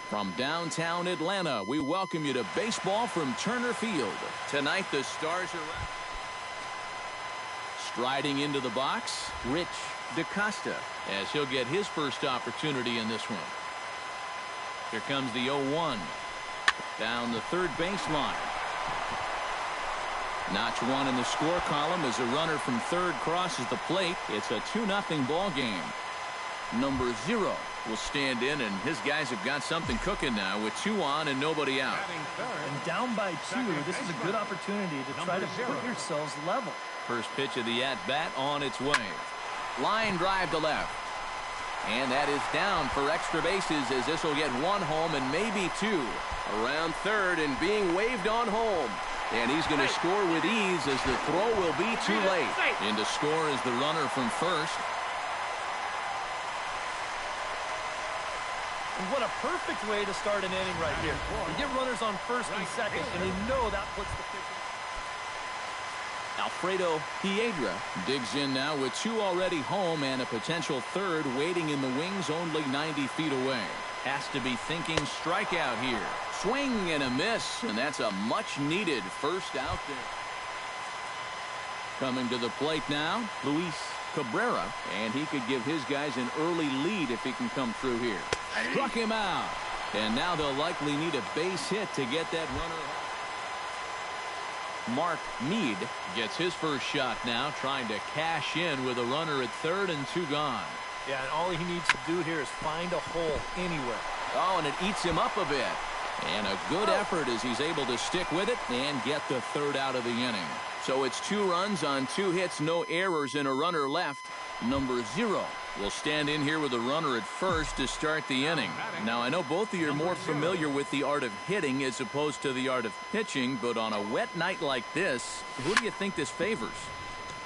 From downtown Atlanta, we welcome you to baseball from Turner Field. Tonight, the Stars are striding into the box, Rich DaCosta, as he'll get his first opportunity in this one. Here comes the 0-1. Down the third baseline. Notch one in the score column as a runner from third crosses the plate. It's a 2-0 ball game. Number 0 will stand in, and his guys have got something cooking now with 2 on and nobody out. And down by 2, this is a good opportunity to try to put yourselves level. First pitch of the at-bat on its way. Line drive to left. And that is down for extra bases, as this will get 1 home and maybe 2. Around third and being waved on home. And he's going to score with ease, as the throw will be too late. In to score is the runner from first. What a perfect way to start an inning right here. You get runners on first and second, and you know that puts the pitcher. Alfredo Piedra digs in now with 2 already home and a potential third waiting in the wings only 90 feet away. Has to be thinking strikeout here. Swing and a miss, and that's a much-needed first out there. Coming to the plate now, Luis Cabrera, and he could give his guys an early lead if he can come through here. Struck him out, and now they'll likely need a base hit to get that runner. Mark Mead gets his first shot now, trying to cash in with a runner at third and 2 gone. Yeah, and all he needs to do here is find a hole anywhere. Oh, and it eats him up a bit. And a good effort as he's able to stick with it and get the third out of the inning. So it's 2 runs on 2 hits, no errors, and a runner left. Number 0 will stand in here with a runner at first to start the inning. Now, I know both of you are more familiar with the art of hitting as opposed to the art of pitching, but on a wet night like this, who do you think this favors?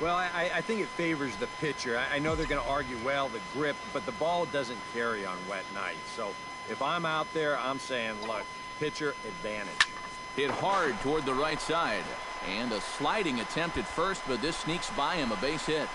Well, I think it favors the pitcher. I know they're going to argue, well, the grip, but the ball doesn't carry on wet nights. So if I'm out there, I'm saying, look, pitcher advantage. Hit hard toward the right side. And a sliding attempt at first, but this sneaks by him, a base hit.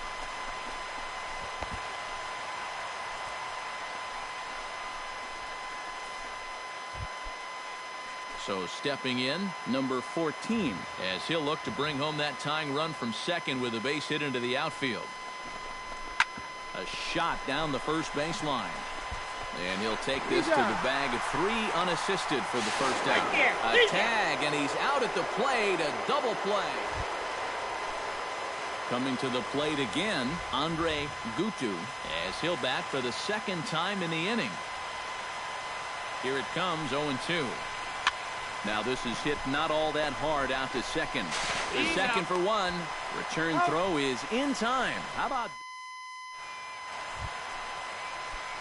So stepping in, number 14, as he'll look to bring home that tying run from second with a base hit into the outfield. A shot down the first baseline. And he'll take this to the bag of 3 unassisted for the first out. A tag, and he's out at the plate, a double play. Coming to the plate again, Andre Gutu, as he'll bat for the second time in the inning. Here it comes, 0-2. Now this is hit not all that hard out to second. The second for 1. Return throw is in time. How about...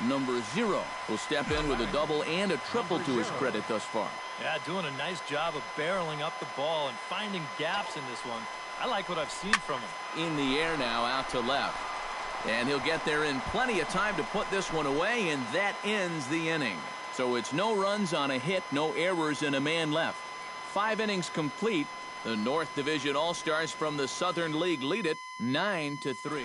Number 0 will step in with a double and a triple to his credit thus far. Yeah, doing a nice job of barreling up the ball and finding gaps in this one. I like what I've seen from him. In the air now, out to left. And he'll get there in plenty of time to put this one away, and that ends the inning. So it's no runs on a hit, no errors, and a man left. 5 innings complete. The North Division All-Stars from the Southern League lead it 9-3.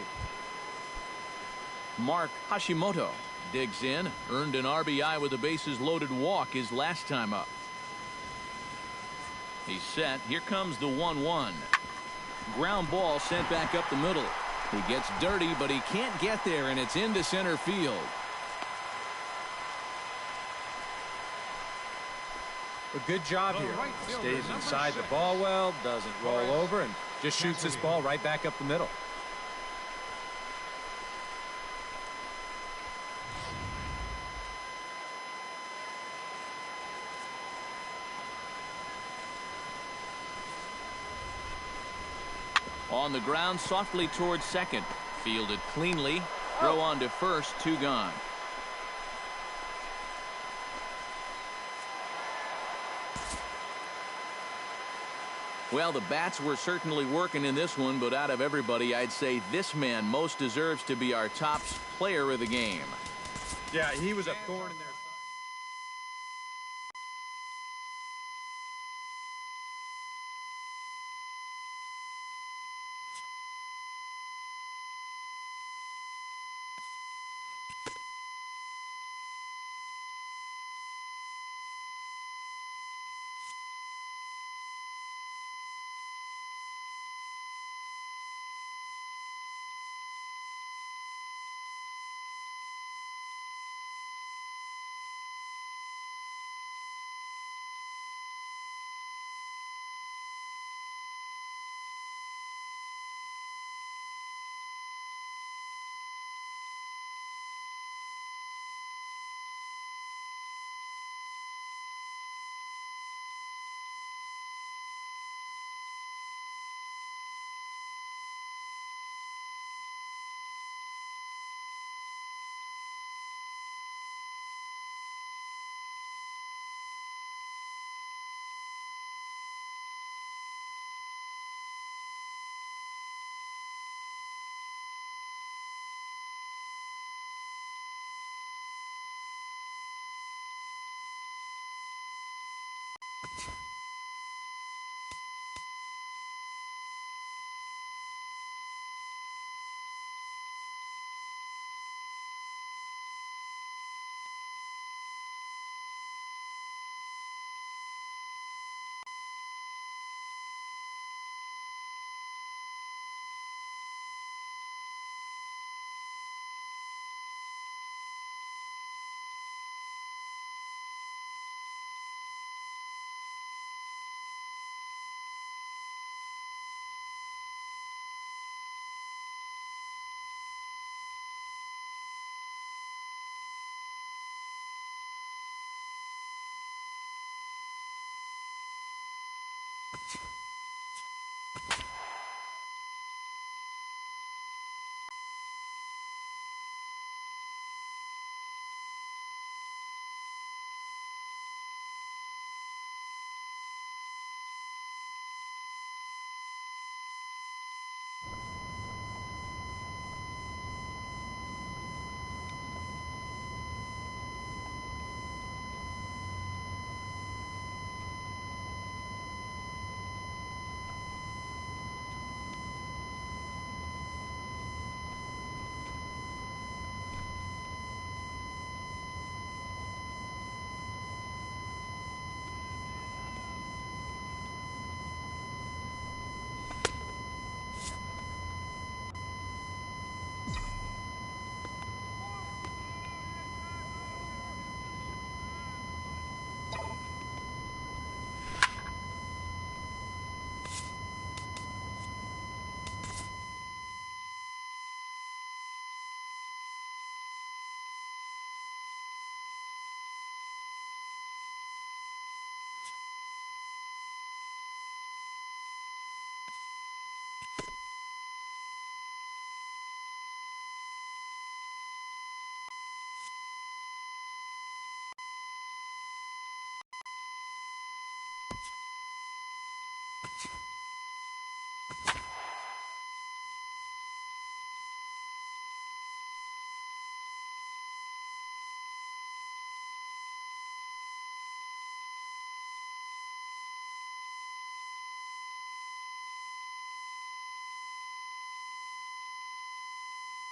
Mark Hashimoto digs in, earned an RBI with a bases-loaded walk his last time up. He's set. Here comes the 1-1. Ground ball sent back up the middle. He gets dirty, but he can't get there, and it's into center field. A good job here. Stays inside the ball well, doesn't roll over, and just shoots this ball right back up the middle. On the ground, softly towards second. Fielded cleanly. Throw on to first, 2 gone. Well, the bats were certainly working in this one, but out of everybody, I'd say this man most deserves to be our top player of the game. Yeah, he was a thorn in their side.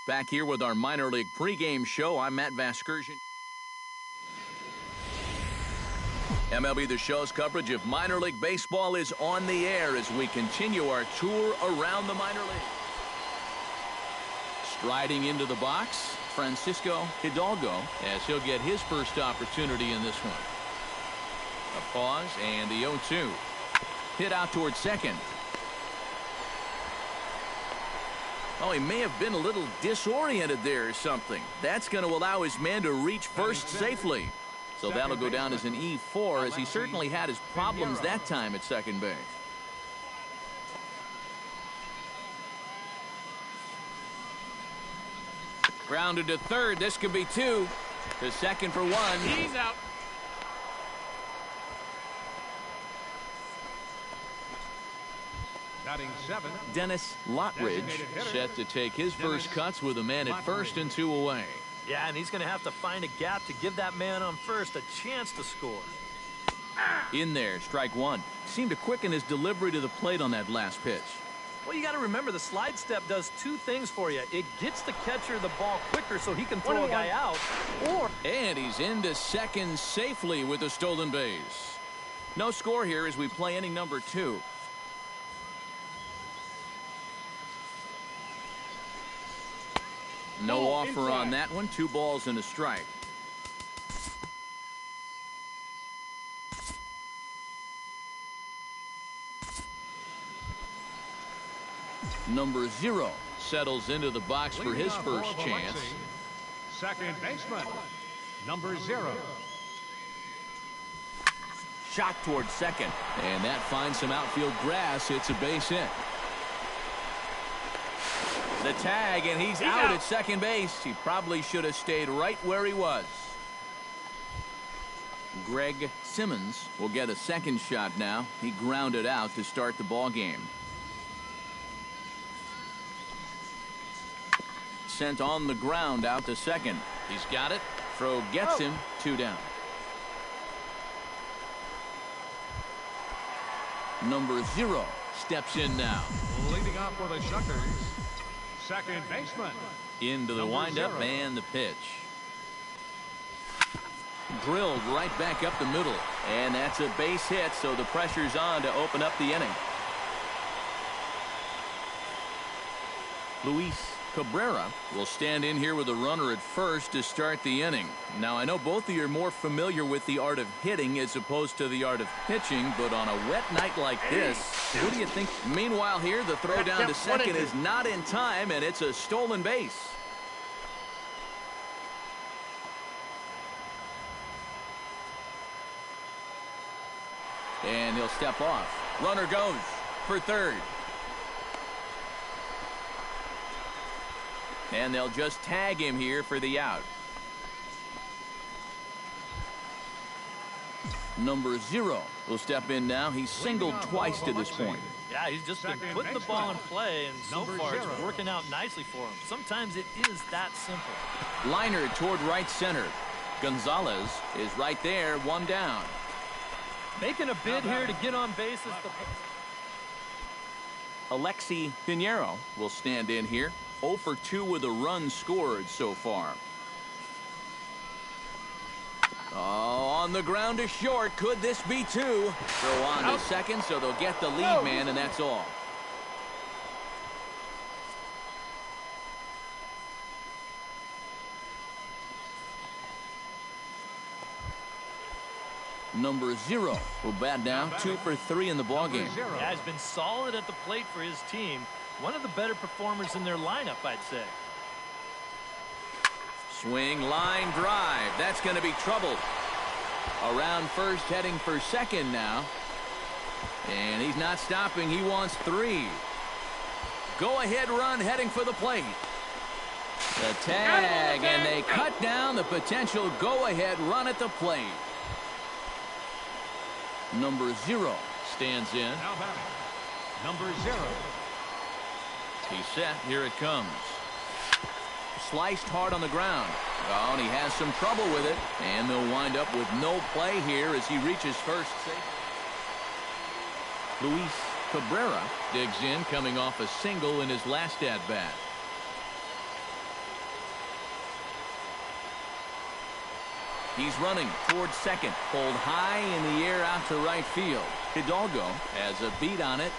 Back here with our minor league pregame show, I'm Matt Vasgersian. MLB The Show's coverage of minor league baseball is on the air as we continue our tour around the minor league. Striding into the box, Francisco Hidalgo, as he'll get his first opportunity in this one. A pause and the 0-2. Hit out towards second. Oh, he may have been a little disoriented there or something. That's going to allow his man to reach first safely. So that'll go down as an E4, as he certainly had his problems that time at second base. Grounded to third. This could be two. To second for one. He's out. Batting 7. Dennis Lottridge set to take his first cuts with a man at first and 2 away. Yeah, and he's going to have to find a gap to give that man on first a chance to score. In there, strike one. Seemed to quicken his delivery to the plate on that last pitch. Well, you got to remember the slide step does 2 things for you. It gets the catcher the ball quicker so he can throw a guy out. And he's into second safely with a stolen base. No score here as we play inning number 2. No offer on that one. 2 balls and a strike. Number 0 settles into the box for his first chance. Second baseman, number 0. Shot towards second. And that finds some outfield grass. It's a base hit. The tag, and he's out at second base. He probably should have stayed right where he was. Greg Simmons will get a second shot now. He grounded out to start the ball game. Sent on the ground out to second. He's got it. Throw gets him. 2 down. Number 0 steps in now. Leading off for the Shuckers, second baseman. Into the windup 0. and the pitch. Drilled right back up the middle. And that's a base hit, so the pressure's on to open up the inning. Luis Cabrera will stand in here with a runner at first to start the inning. Now, I know both of you are more familiar with the art of hitting as opposed to the art of pitching, but on a wet night like this, what do you think? Meanwhile here, the throw down to second is not in time, and it's a stolen base. And he'll step off. Runner goes for third. And they'll just tag him here for the out. Number 0 will step in now. He's singled twice to this point. Yeah, he's just been putting the ball in play, and so far it's working out nicely for him. Sometimes it is that simple. Liner toward right center. Gonzalez is right there, 1 down. Making a bid here to get on base is the... Alexi Pinheiro will stand in here. 0 for 2 with a run scored so far. Oh, on the ground to short. Could this be 2? Throw on to second, so they'll get the lead man, and that's all. Number 0 will bat down. 2 for 3 in the ballgame. Yeah, he's been solid at the plate for his team. One of the better performers in their lineup, I'd say. Swing, line, drive. That's going to be trouble. Around first, heading for second now. And he's not stopping. He wants 3. Go-ahead run heading for the plate. The tag, and they cut down the potential go-ahead run at the plate. Number 0 stands in. Now batting, number 0. He's set. Here it comes. Sliced hard on the ground. Oh, and he has some trouble with it. And they'll wind up with no play here as he reaches first. Luis Cabrera digs in, coming off a single in his last at-bat. He's running towards second. Pulled high in the air out to right field. Hidalgo has a beat on it.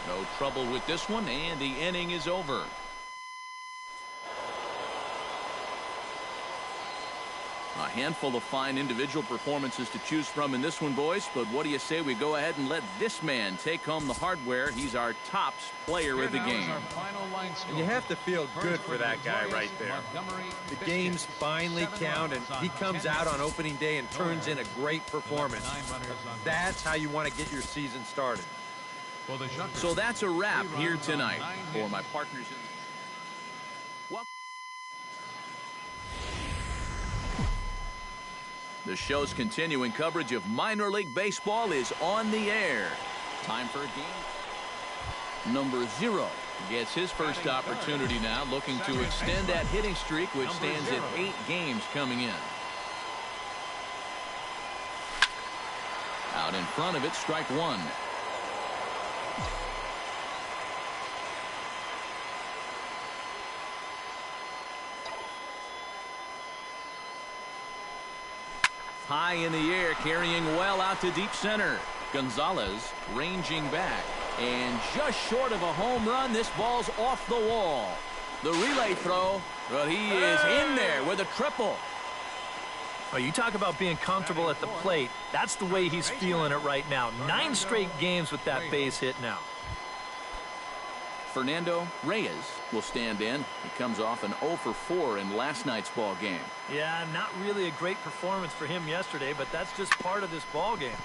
No trouble with this one, and the inning is over. A handful of fine individual performances to choose from in this one, boys. But what do you say we go ahead and let this man take home the hardware? He's our tops player of the game. And you have to feel good for that guy right there. The games finally count, and he comes out on opening day and turns in a great performance. That's how you want to get your season started. So that's a wrap here tonight for my partners in the show's continuing coverage of minor league baseball is on the air. Time for a game. Number 0 gets his first opportunity now, looking to extend that hitting streak, which stands at 8 games coming in. Out in front of it, strike 1. High in the air, carrying well out to deep center. Gonzalez ranging back. And just short of a home run, this ball's off the wall. The relay throw, but he is in there with a triple. Oh, you talk about being comfortable at the plate. That's the way he's feeling it right now. 9 straight games with that base hit now. Fernando Reyes will stand in. He comes off an 0 for 4 in last night's ball game. Yeah, not really a great performance for him yesterday, but that's just part of this ball game.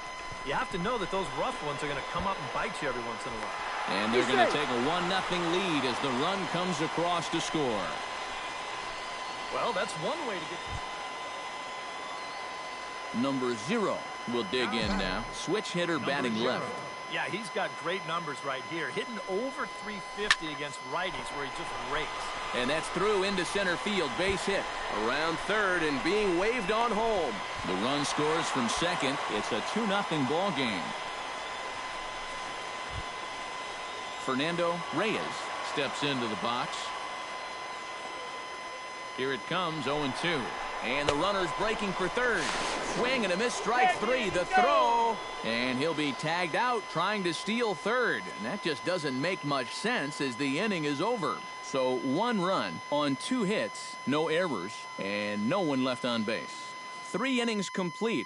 You have to know that those rough ones are going to come up and bite you every once in a while. And they're going to take a 1-0 lead as the run comes across to score. Well, that's one way to get... Number 0 will dig in now. Switch hitter batting left. Yeah, he's got great numbers right here. Hitting over 350 against righties where he just rakes. And that's through into center field. Base hit. Around third and being waved on home. The run scores from second. It's a 2-0 ball game. Fernando Reyes steps into the box. Here it comes, 0-2. And the runner's breaking for third. Swing and a miss, strike 3. The throw. And he'll be tagged out trying to steal third. And that just doesn't make much sense as the inning is over. So 1 run on 2 hits, no errors, and no one left on base. 3 innings complete.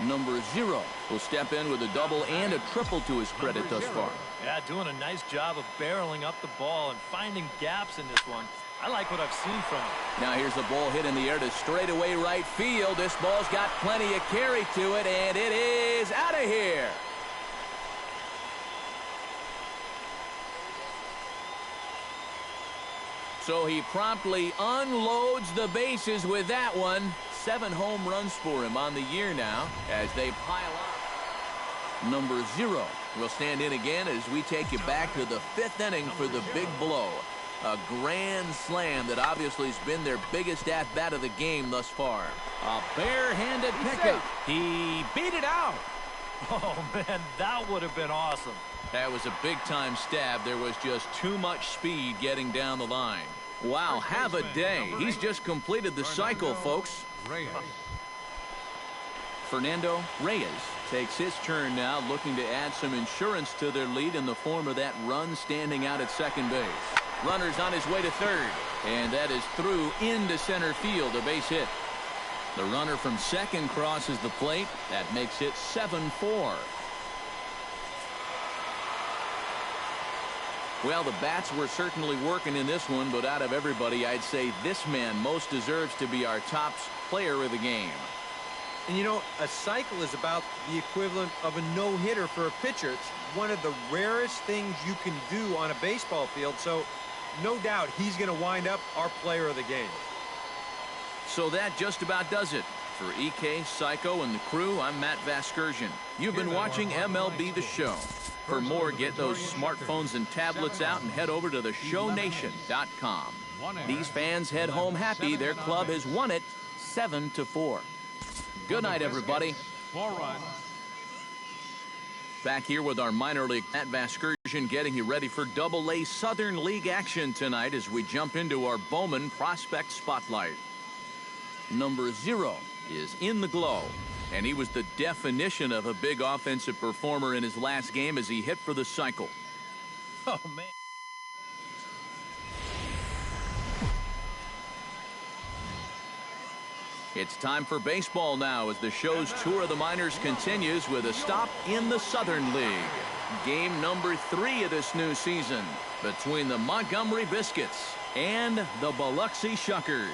Number 0 will step in with a double and a triple to his credit thus far. Yeah, doing a nice job of barreling up the ball and finding gaps in this one. I like what I've seen from him. Now here's a ball hit in the air to straightaway right field. This ball's got plenty of carry to it, and it is out of here. So he promptly unloads the bases with that one. 7 home runs for him on the year now as they pile up. Number 0 will stand in again as we take you back to the 5th inning for the big blow. A grand slam that obviously has been their biggest at-bat of the game thus far. A barehanded pickup. He beat it out. Oh, man, that would have been awesome. That was a big-time stab. There was just too much speed getting down the line. Wow, have a day. He's just completed the cycle, folks. Fernando Reyes takes his turn now, looking to add some insurance to their lead in the form of that run standing out at second base. Runner's on his way to third, and that is through into center field, a base hit. The runner from second crosses the plate. That makes it 7-4. Well, the bats were certainly working in this one, but out of everybody, I'd say this man most deserves to be our top player of the game. And you know, a cycle is about the equivalent of a no-hitter for a pitcher. It's one of the rarest things you can do on a baseball field, so no doubt he's going to wind up our player of the game. So that just about does it. For EK, Psycho, and the crew, I'm Matt Vasgersian. You've been watching MLB The Show. For more, get those smartphones and tablets out and head over to theshownation.com. These fans head home happy. Their club has won it 7-4. Good night, everybody. 4 runs. Back here with our minor league Matt Vasgersian, getting you ready for Double-A Southern League action tonight as we jump into our Bowman Prospect Spotlight. Number 0 is in the glow, and he was the definition of a big offensive performer in his last game as he hit for the cycle. Oh, man. It's time for baseball now as the show's tour of the minors continues with a stop in the Southern League. Game number 3 of this new season between the Montgomery Biscuits and the Biloxi Shuckers.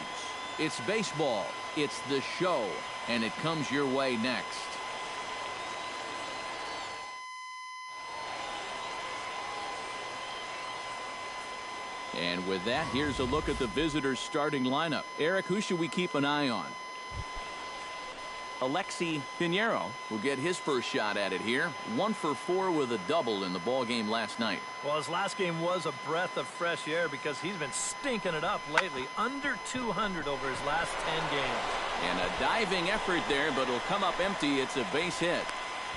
It's baseball, it's the show, and it comes your way next. And with that, here's a look at the visitors' starting lineup. Eric, who should we keep an eye on? Alexi Pinheiro will get his first shot at it here. 1 for 4 with a double in the ball game last night. Well, his last game was a breath of fresh air because he's been stinking it up lately. Under 200 over his last 10 games. And a diving effort there, but it'll come up empty. It's a base hit.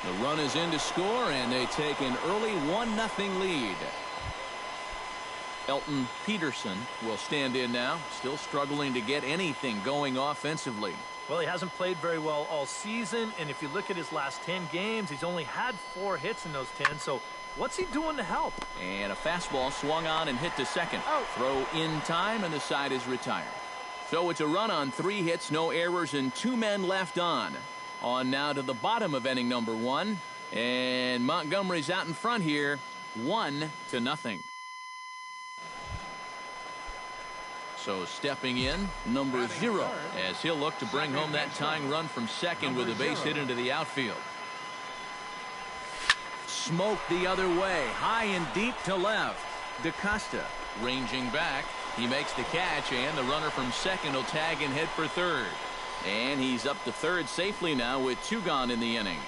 The run is in to score, and they take an early 1-0 lead. Elton Peterson will stand in now, still struggling to get anything going offensively. Well, he hasn't played very well all season, and if you look at his last 10 games, he's only had 4 hits in those 10, so what's he doing to help? And a fastball swung on and hit to second. Throw in time, and the side is retired. So it's a run on 3 hits, no errors, and 2 men left on. On now to the bottom of inning number 1, and Montgomery's out in front here, 1-0. So stepping in, number 0, as he'll look to bring home that tying run from second with a base hit into the outfield. Smoked the other way, high and deep to left. DaCosta ranging back. He makes the catch, and the runner from second will tag and head for third. And he's up to third safely now with 2 gone in the inning.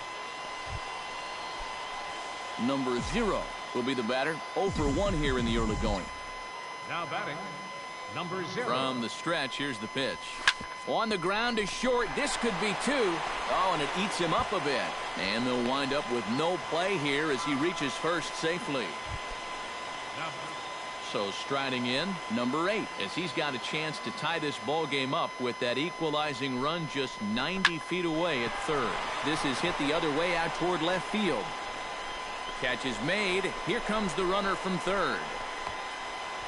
Number 0 will be the batter. 0 for 1 here in the early going. Now batting, number 0. From the stretch, here's the pitch. On the ground is short. This could be 2. Oh, and it eats him up a bit. And they'll wind up with no play here as he reaches first safely. So striding in, number 8, as he's got a chance to tie this ball game up with that equalizing run just 90 feet away at third. This is hit the other way out toward left field. Catch is made. Here comes the runner from third.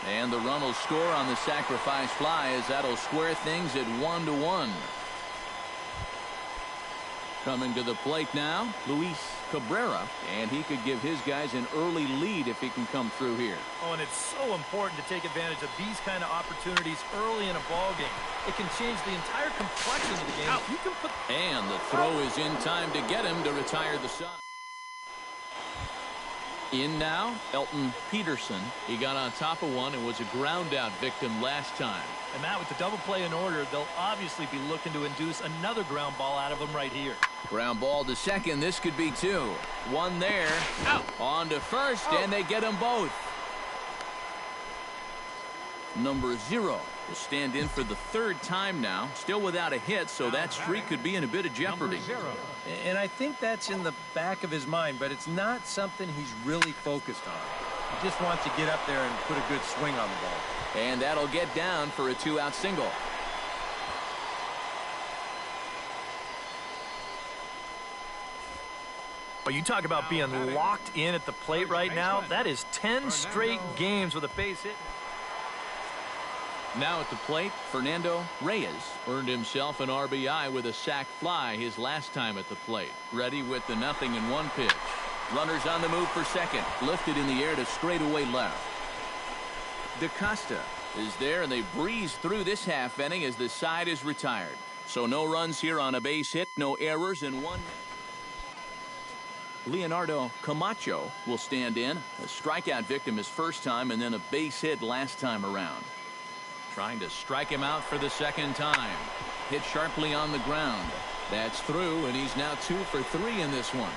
And the run will score on the sacrifice fly as that'll square things at 1-1. Coming to the plate now, Luis Cabrera, and he could give his guys an early lead if he can come through here. Oh, and it's so important to take advantage of these kind of opportunities early in a ball game. It can change the entire complexion of the game. You can put... And the throw is in time to get him to retire the side. In now, Elton Peterson. He got on top of one and was a ground out victim last time. And Matt, with the double play in order, they'll obviously be looking to induce another ground ball out of him right here. Ground ball to second. This could be 2. 1 there. Out. On to first, and they get them both. Number 0 will stand in for the 3rd time now. Still without a hit, so that streak could be in a bit of jeopardy. And I think that's in the back of his mind, but it's not something he's really focused on. He just wants to get up there and put a good swing on the ball. And that'll get down for a 2-out single. Well, you talk about being locked in at the plate right now. That is 10 straight games with a base hit. Now at the plate, Fernando Reyes earned himself an RBI with a sac fly his last time at the plate. Ready with the 0-1 pitch. Runners on the move for second. Lifted in the air to straightaway left. DaCosta is there, and they breeze through this half inning as the side is retired. So no runs here on a base hit, no errors, and 1. Leonardo Camacho will stand in. A strikeout victim his first time, and then a base hit last time around. Trying to strike him out for the 2nd time. Hit sharply on the ground. That's through, and he's now 2 for 3 in this one.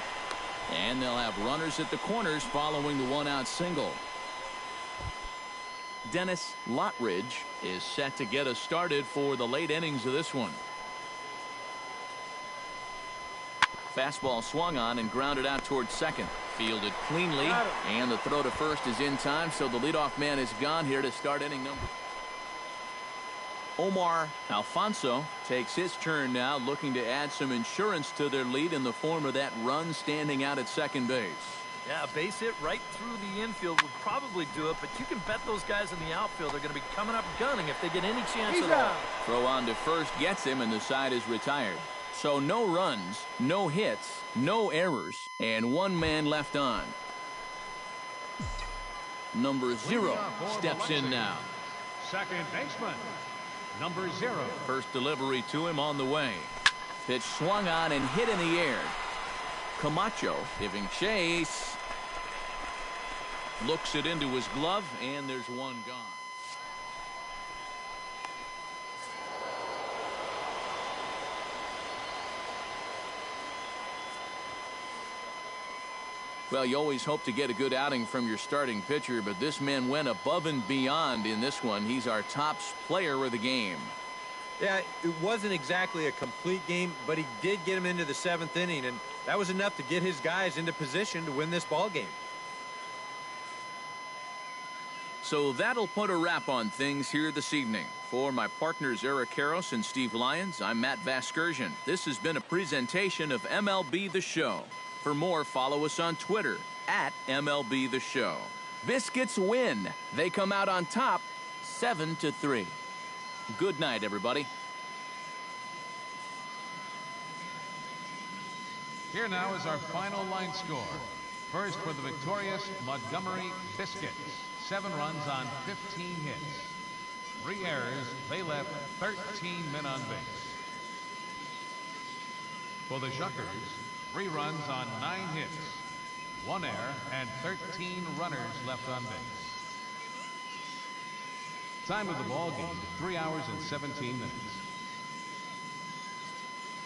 And they'll have runners at the corners following the 1-out single. Dennis Lottridge is set to get us started for the late innings of this one. Fastball swung on and grounded out towards second. Fielded cleanly, and the throw to first is in time, so the leadoff man is gone here to start inning number. Omar Alfonso takes his turn now, looking to add some insurance to their lead in the form of that run standing out at second base. Yeah, a base hit right through the infield would probably do it, but you can bet those guys in the outfield are going to be coming up gunning if they get any chance at all. Throw on to first gets him, and the side is retired. So no runs, no hits, no errors, and 1 man left on. Number 0 steps in now. Second baseman, number 0. First delivery to him on the way. Pitch swung on and hit in the air. Camacho giving chase. Looks it into his glove, and there's 1 gone. Well, you always hope to get a good outing from your starting pitcher, but this man went above and beyond in this one. He's our top player of the game. Yeah, it wasn't exactly a complete game, but he did get him into the 7th inning, and that was enough to get his guys into position to win this ball game. So that'll put a wrap on things here this evening. For my partners Eric Karros and Steve Lyons, I'm Matt Vasgersian. This has been a presentation of MLB The Show. For more, follow us on Twitter at MLB The Show. Biscuits win. They come out on top 7-3. Good night, everybody. Here now is our final line score. First for the victorious Montgomery Biscuits. 7 runs on 15 hits. 3 errors. They left 13 men on base. For the Shuckers, 3 runs on 9 hits. 1 error and 13 runners left on base. Time of the ball game, 3 hours and 17 minutes.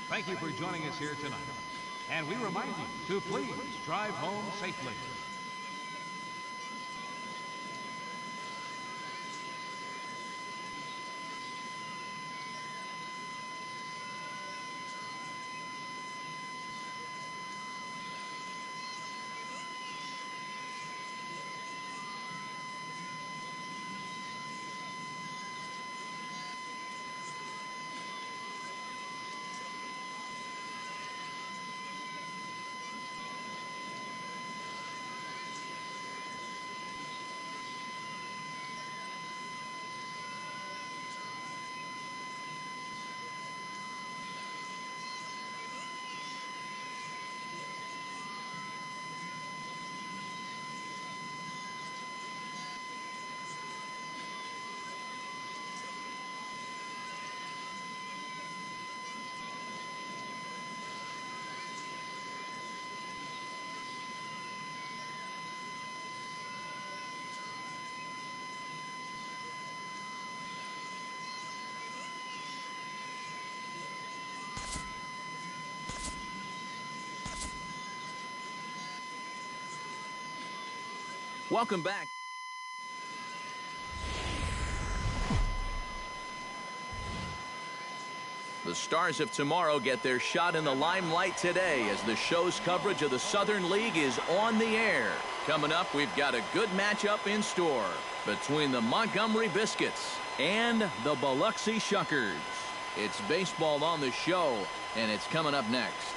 Thank you for joining us here tonight. And we remind you to please drive home safely. Welcome back. The Stars of tomorrow get their shot in the limelight today as the show's coverage of the Southern League is on the air. Coming up, we've got a good matchup in store between the Montgomery Biscuits and the Biloxi Shuckers. It's baseball on the show, and it's coming up next.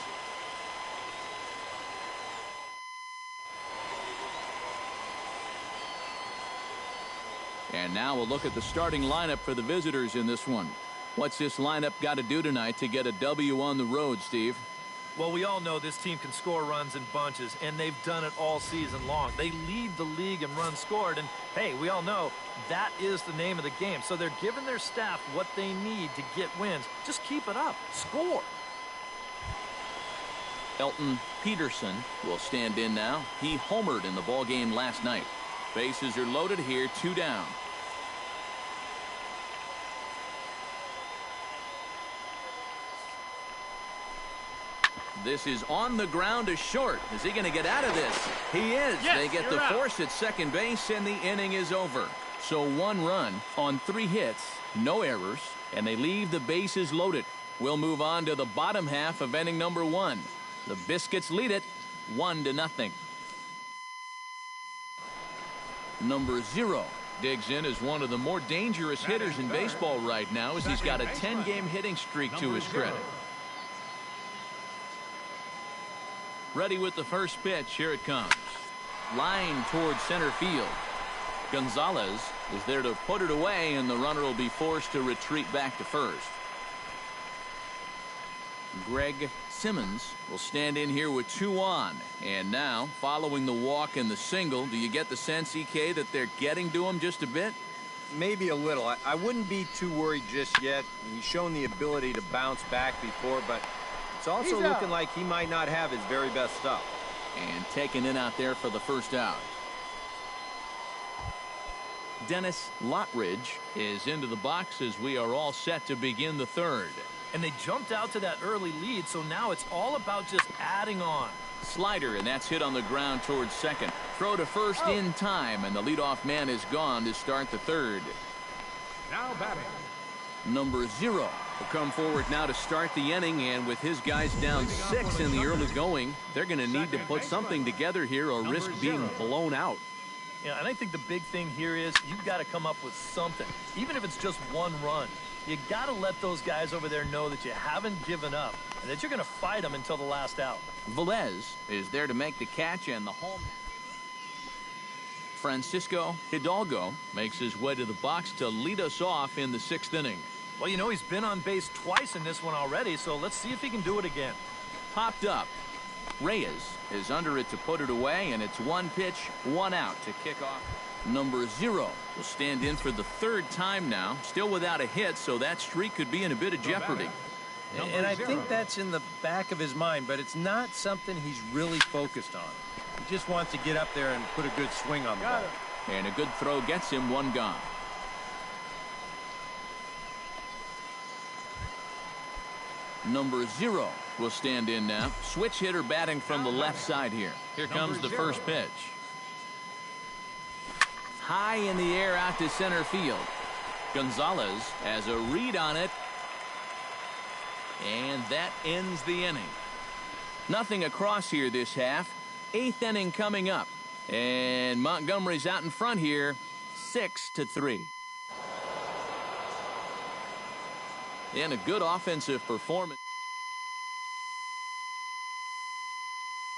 And now we'll look at the starting lineup for the visitors in this one. What's this lineup got to do tonight to get a W on the road, Steve? Well, we all know this team can score runs in bunches, and they've done it all season long. They lead the league in runs scored, and hey, we all know that is the name of the game. So they're giving their staff what they need to get wins. Just keep it up. Score. Elton Peterson will stand in now. He homered in the ballgame last night. Bases are loaded here, 2 down. This is on the ground to short. Is he going to get out of this? He is. Yes, they get the force at second base, and the inning is over. So 1 run on 3 hits, no errors, and they leave the bases loaded. We'll move on to the bottom half of inning number 1. The Biscuits lead it 1-0. Number 0 digs in as one of the more dangerous hitters in baseball right now as he's got a 10-game hitting streak to his credit. Ready with the first pitch. Here it comes. Line towards center field. Gonzalez is there to put it away, and the runner will be forced to retreat back to first. Greg Simmons will stand in here with 2 on. And now, following the walk and the single, do you get the sense, EK, that they're getting to him just a bit? Maybe a little. I wouldn't be too worried just yet. He's shown the ability to bounce back before, but it's also looking like he might not have his very best stuff. And taken in out there for the first out. Dennis Lottridge is into the box as we are all set to begin the third. And they jumped out to that early lead, so now it's all about just adding on. Slider, and that's hit on the ground towards second. Throw to first in time, and the leadoff man is gone to start the third. Now batting. Number 0 will come forward now to start the inning, and with his guys down 6 in the early going, they're going to need to put something together here or risk being blown out. Yeah, and I think the big thing here is you've got to come up with something, even if it's just one run. You got to let those guys over there know that you haven't given up and that you're going to fight them until the last out. Velez is there to make the catch, and the home. Francisco Hidalgo makes his way to the box to lead us off in the 6th inning. Well, you know, he's been on base twice in this one already, so let's see if he can do it again. Popped up. Reyes is under it to put it away, and it's 1 pitch, 1 out to kick off. Number 0 will stand in for the 3rd time now, still without a hit, so that streak could be in a bit of jeopardy. And I think that's in the back of his mind, but it's not something he's really focused on. He just wants to get up there and put a good swing on the ball. And a good throw gets him 1 gone. Number 0 will stand in now. Switch hitter batting from the left side here. Here comes the first pitch. High in the air out to center field. Gonzalez has a read on it. And that ends the inning. Nothing across here this half. 8th inning coming up. And Montgomery's out in front here, 6-3. And a good offensive performance.